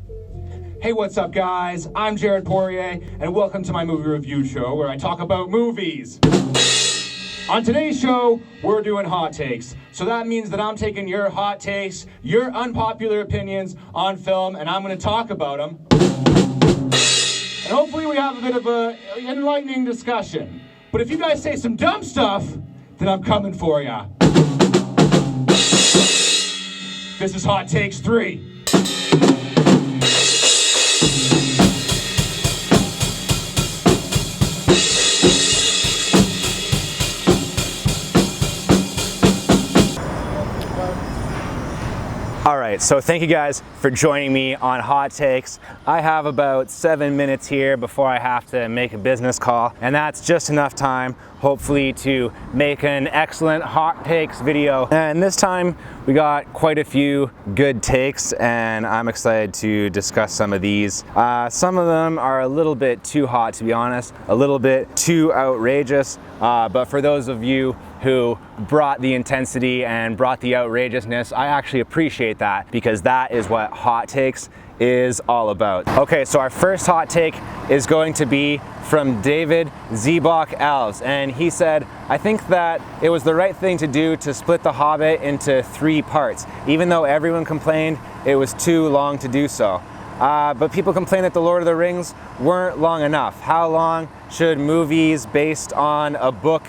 Hey, what's up, guys? I'm Jared Poirier, and welcome to my movie review show where I talk about movies. On today's show, we're doing hot takes. So that means that I'm taking your hot takes, your unpopular opinions on film, and I'm going to talk about them. And hopefully we have a bit of an enlightening discussion. But if you guys say some dumb stuff, then I'm coming for ya. This is Hot Takes 3. Alright, so thank you guys for joining me on Hot Takes. I have about 7 minutes here before I have to make a business call, and that's just enough time, hopefully, to make an excellent Hot Takes video. And this time, we got quite a few good takes, and I'm excited to discuss some of these. Some of them are a little bit too hot, to be honest, a little bit too outrageous, but for those of you who brought the intensity and brought the outrageousness, I actually appreciate that, because that is what Hot Takes is all about. Okay, so our first hot take is going to be from David Zebok Elves, and he said, I think that it was the right thing to do to split The Hobbit into 3 parts, even though everyone complained it was too long to do so. But people complain that The Lord of the Rings weren't long enough. How long should movies based on a book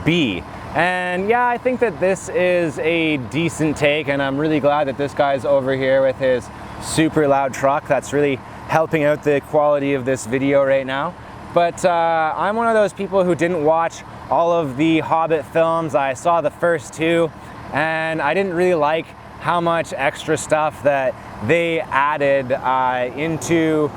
be? And yeah, I think that this is a decent take, and I'm really glad that this guy's over here with his super loud truck. That's really helping out the quality of this video right now. But I'm one of those people who didn't watch all of the Hobbit films. I saw the first 2, and I didn't really like how much extra stuff that they added into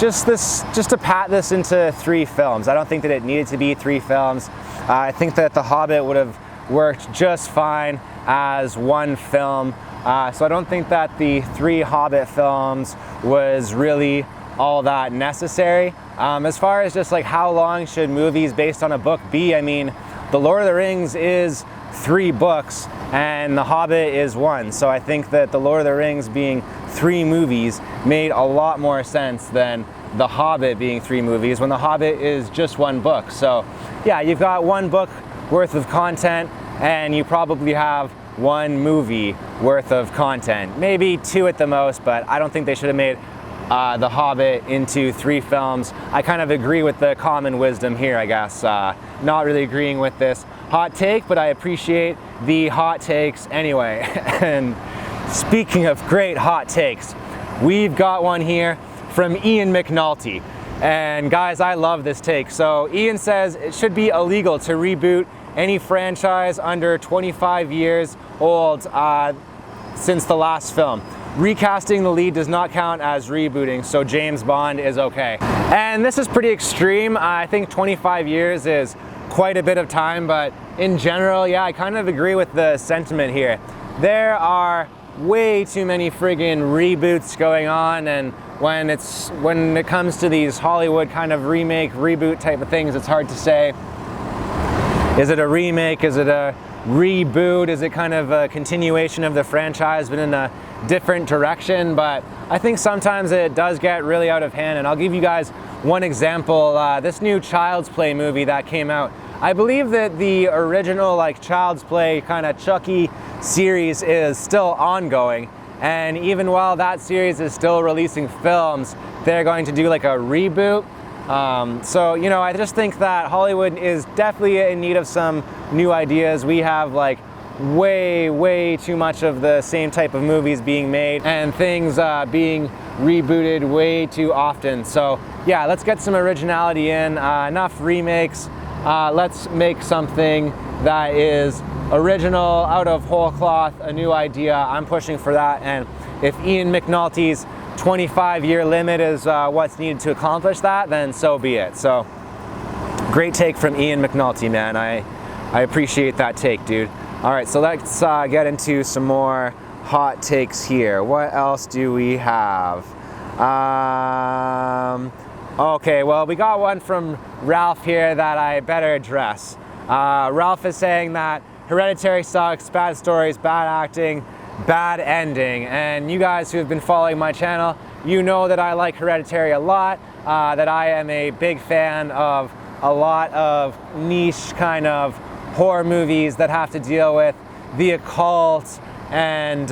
just to pat this into 3 films. I don't think that it needed to be 3 films. I think that The Hobbit would have worked just fine as 1 film. So I don't think that the 3 Hobbit films was really all that necessary. As far as just like how long should movies based on a book be, I mean, The Lord of the Rings is 3 books and The Hobbit is 1. So I think that The Lord of the Rings being 3 movies made a lot more sense than The Hobbit being 3 movies when The Hobbit is just 1 book. So yeah, you've got 1 book worth of content and you probably have 1 movie worth of content. Maybe 2 at the most, but I don't think they should have made The Hobbit into 3 films. I kind of agree with the common wisdom here, I guess. Not really agreeing with this hot take, but I appreciate the hot takes anyway. And speaking of great hot takes, we've got one here from Ian McNulty. And guys, I love this take. So Ian says it should be illegal to reboot any franchise under 25 years old since the last film. Recasting the lead does not count as rebooting, so James Bond is okay. And this is pretty extreme. I think 25 years is quite a bit of time, but in general, yeah, I kind of agree with the sentiment here. There are way too many friggin' reboots going on, and when it comes to these Hollywood kind of remake, reboot type of things, it's hard to say. Is it a remake? Is it a reboot? Is it kind of a continuation of the franchise but in a different direction? But I think sometimes it does get really out of hand, and I'll give you guys one example. This new Child's Play movie that came out, I believe that the original like Child's Play kind of Chucky series is still ongoing, and even while that series is still releasing films, they're going to do like a reboot. So, you know, I just think that Hollywood is definitely in need of some new ideas. We have like way too much of the same type of movies being made and things being rebooted way too often. So yeah, let's get some originality in, enough remakes. Let's make something that is original, out of whole cloth, a new idea. I'm pushing for that, and if Ian McNulty's 25-year limit is what's needed to accomplish that, then so be it. So great take from Ian McNulty, man. I appreciate that take, dude. All right, so let's get into some more hot takes here. What else do we have? Okay, well, we got one from Ralph here that I better address. Ralph is saying that Hereditary sucks, bad stories, bad acting, bad ending. And you guys who have been following my channel, you know that I like Hereditary a lot, that I am a big fan of a lot of niche kind of horror movies that have to deal with the occult and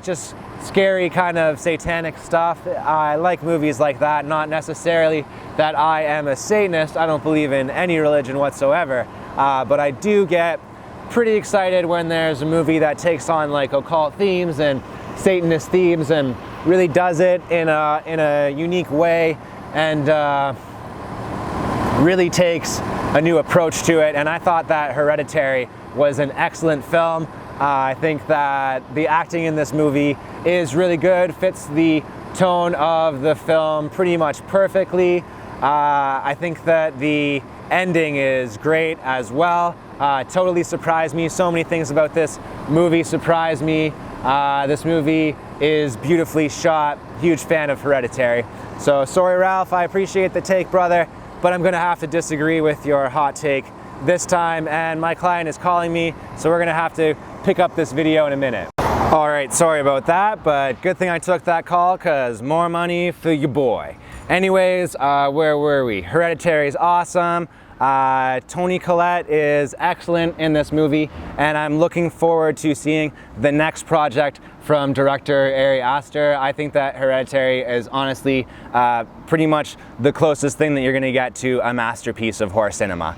just scary kind of satanic stuff. I like movies like that, not necessarily that I am a Satanist. I don't believe in any religion whatsoever, but I do get pretty excited when there's a movie that takes on like occult themes and Satanist themes and really does it in a unique way and really takes a new approach to it. And I thought that Hereditary was an excellent film. I think that the acting in this movie is really good, fits the tone of the film pretty much perfectly. I think that the ending is great as well. Totally surprised me. So many things about this movie surprised me. This movie is beautifully shot. Huge fan of Hereditary. So sorry, Ralph, I appreciate the take, brother, but I'm gonna have to disagree with your hot take this time, and my client is calling me, so we're gonna have to pick up this video in a minute. All right, sorry about that, but good thing I took that call, because more money for your boy. Anyways, where were we? Hereditary is awesome. Toni Collette is excellent in this movie, and I'm looking forward to seeing the next project from director Ari Aster. I think that Hereditary is honestly pretty much the closest thing that you're gonna get to a masterpiece of horror cinema.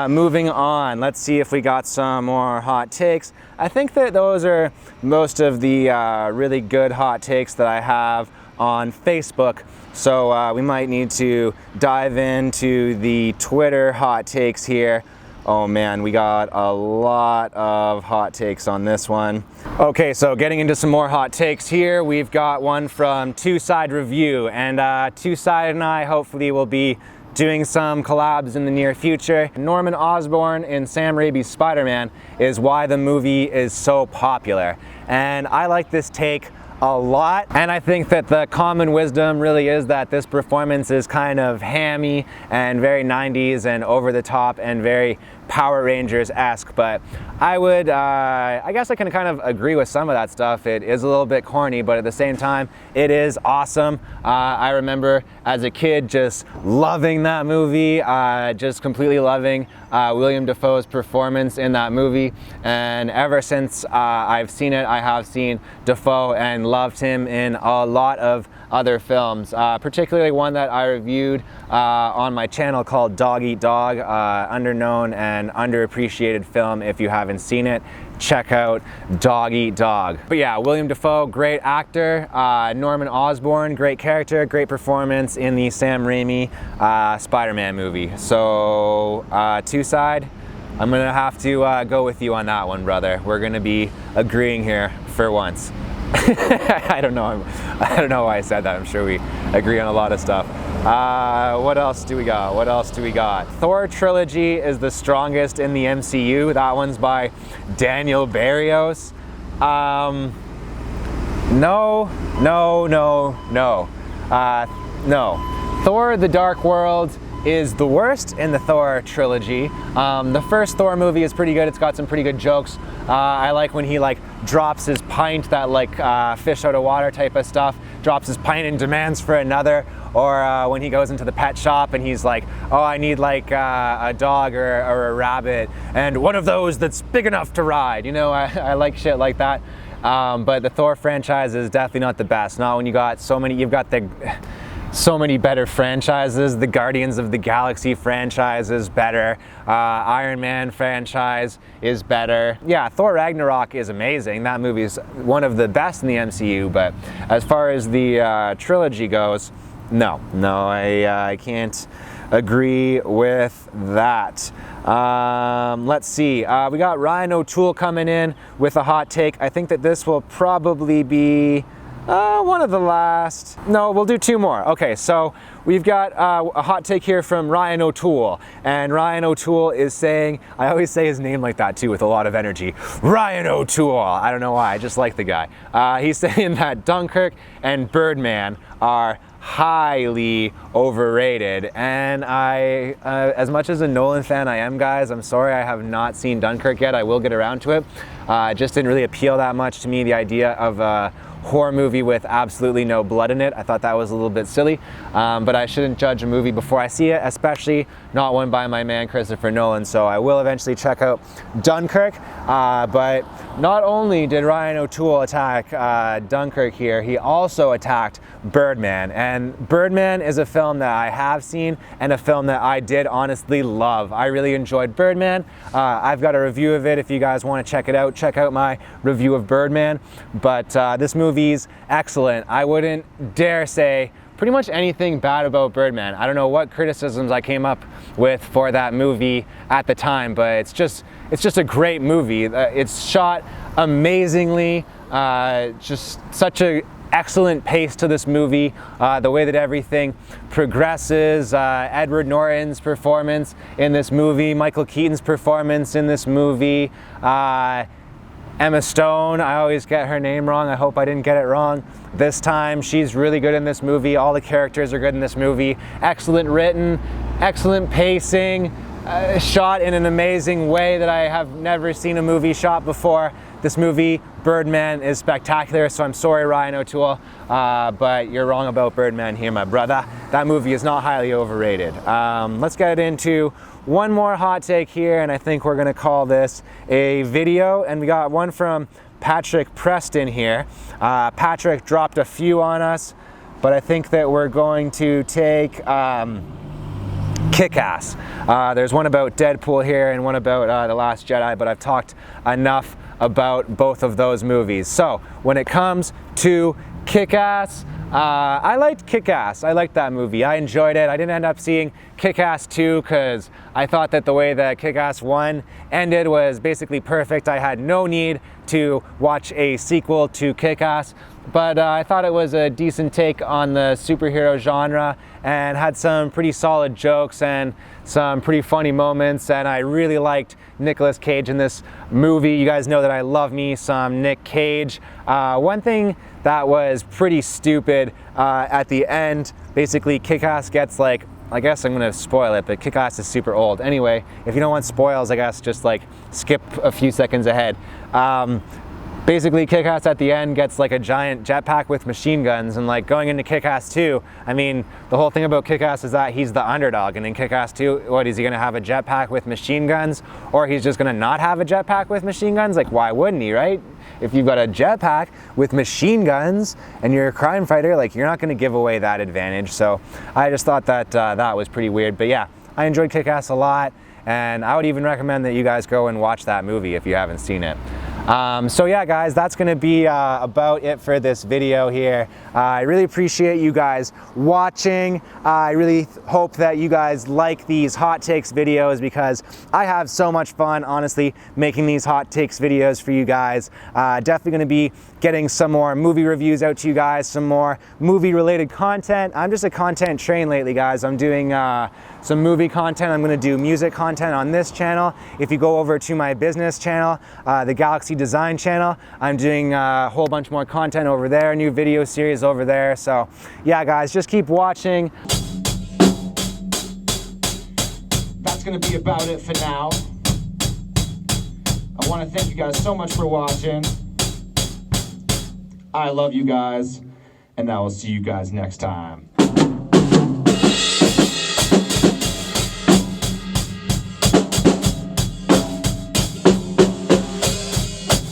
Moving on, let's see if we got some more hot takes. I think that those are most of the really good hot takes that I have on Facebook. So we might need to dive into the Twitter hot takes here. Oh man, we got a lot of hot takes on this one. Okay, so getting into some more hot takes here, we've got one from Two Side Review, and Two Side and I hopefully will be doing some collabs in the near future. Norman Osborn in Sam Raimi's Spider-Man is why the movie is so popular. And I like this take a lot, and I think that the common wisdom really is that this performance is kind of hammy and very 90s and over the top and very Power Rangers-esque, but I guess I can kind of agree with some of that stuff. It is a little bit corny, but at the same time, it is awesome. I remember as a kid just loving that movie, just completely loving William Dafoe's performance in that movie, and ever since I've seen it, I have seen Dafoe and loved him in a lot of other films, particularly one that I reviewed on my channel called Dog Eat Dog, underknown and underappreciated film. If you haven't seen it, check out Dog Eat Dog. But yeah, William Dafoe, great actor. Norman Osborn, great character, great performance in the Sam Raimi Spider-Man movie. So Two Side, I'm gonna have to go with you on that one, brother. We're gonna be agreeing here for once. I don't know why I said that. I'm sure we agree on a lot of stuff. What else do we got? What else do we got? Thor trilogy is the strongest in the MCU. That one's by Daniel Barrios. No. Thor: The Dark World is the worst in the Thor trilogy. The first Thor movie is pretty good. It's got some pretty good jokes. I like when he like drops his pint, that like fish out of water type of stuff, drops his pint and demands for another, or when he goes into the pet shop and he's like, oh, I need like a dog or a rabbit and one of those that's big enough to ride. You know, I like shit like that. But the Thor franchise is definitely not the best. Not when you got so many, you've got so many better franchises. The Guardians of the Galaxy franchise is better. Iron Man franchise is better. Yeah, Thor Ragnarok is amazing. That movie is one of the best in the MCU, but as far as the trilogy goes, no, I can't agree with that. Let's see, we got Ryan O'Toole coming in with a hot take. I think that this will probably be One of the last. No, we'll do 2 more. Okay, so we've got a hot take here from Ryan O'Toole. And Ryan O'Toole is saying, I always say his name like that too with a lot of energy. Ryan O'Toole. I don't know why, I just like the guy. He's saying that Dunkirk and Birdman are highly overrated, and I, as much as a Nolan fan I am, guys, I'm sorry I have not seen Dunkirk yet. I will get around to it. It just didn't really appeal that much to me, the idea of a horror movie with absolutely no blood in it. I thought that was a little bit silly, but I shouldn't judge a movie before I see it, especially not one by my man Christopher Nolan, so I will eventually check out Dunkirk. But not only did Ryan O'Toole attack Dunkirk here, he also attacked Birdman, and Birdman is a film that I have seen and a film that I did honestly love. I really enjoyed Birdman. I've got a review of it if you guys want to check it out. Check out my review of Birdman, but this movie's excellent. I wouldn't dare say pretty much anything bad about Birdman. I don't know what criticisms I came up with for that movie at the time, but it's just a great movie. It's shot amazingly, just such a excellent pace to this movie, the way that everything progresses, Edward Norton's performance in this movie, Michael Keaton's performance in this movie, Emma Stone, I always get her name wrong. I hope I didn't get it wrong this time. She's really good in this movie. All the characters are good in this movie. Excellent written, excellent pacing, shot in an amazing way that I have never seen a movie shot before. This movie, Birdman, is spectacular, so I'm sorry, Ryan O'Toole, but you're wrong about Birdman here, my brother. That movie is not highly overrated. Let's get into one more hot take here, and I think we're gonna call this a video, and we got one from Patrick Preston here. Patrick dropped a few on us, but I think that we're going to take Kick-Ass. There's one about Deadpool here and one about The Last Jedi, but I've talked enough about both of those movies. So when it comes to Kick-Ass, I liked Kick-Ass. I liked that movie. I enjoyed it. I didn't end up seeing Kick-Ass 2 because I thought that the way that Kick-Ass 1 ended was basically perfect. I had no need to watch a sequel to Kick-Ass, but I thought it was a decent take on the superhero genre and had some pretty solid jokes and some pretty funny moments, and I really liked Nicolas Cage in this movie. You guys know that I love me some Nick Cage. One thing that was pretty stupid at the end, basically Kick-Ass gets like, I guess I'm gonna spoil it, but Kick-Ass is super old. Anyway, if you don't want spoils, I guess just like skip a few seconds ahead. Basically, Kick-Ass at the end gets like a giant jetpack with machine guns, and like going into Kick-Ass 2, I mean, the whole thing about Kick-Ass is that he's the underdog, and in Kick-Ass 2, what, is he gonna have a jetpack with machine guns, or he's just gonna not have a jetpack with machine guns? Like, why wouldn't he, right? If you've got a jetpack with machine guns and you're a crime fighter, like, you're not gonna give away that advantage. So I just thought that that was pretty weird. But yeah, I enjoyed Kick-Ass a lot, and I would even recommend that you guys go and watch that movie if you haven't seen it. So yeah, guys, that's gonna be about it for this video here. I really appreciate you guys watching. I really hope that you guys like these hot takes videos because I have so much fun, honestly, making these hot takes videos for you guys. Definitely gonna be getting some more movie reviews out to you guys, some more movie related content. I'm just a content train lately, guys. I'm doing some movie content. I'm gonna do music content on this channel. If you go over to my business channel, the Galaxy Design channel, I'm doing a whole bunch more content over there, new video series over there. So yeah, guys, just keep watching. That's gonna be about it for now. I wanna thank you guys so much for watching. I love you guys, and I will see you guys next time.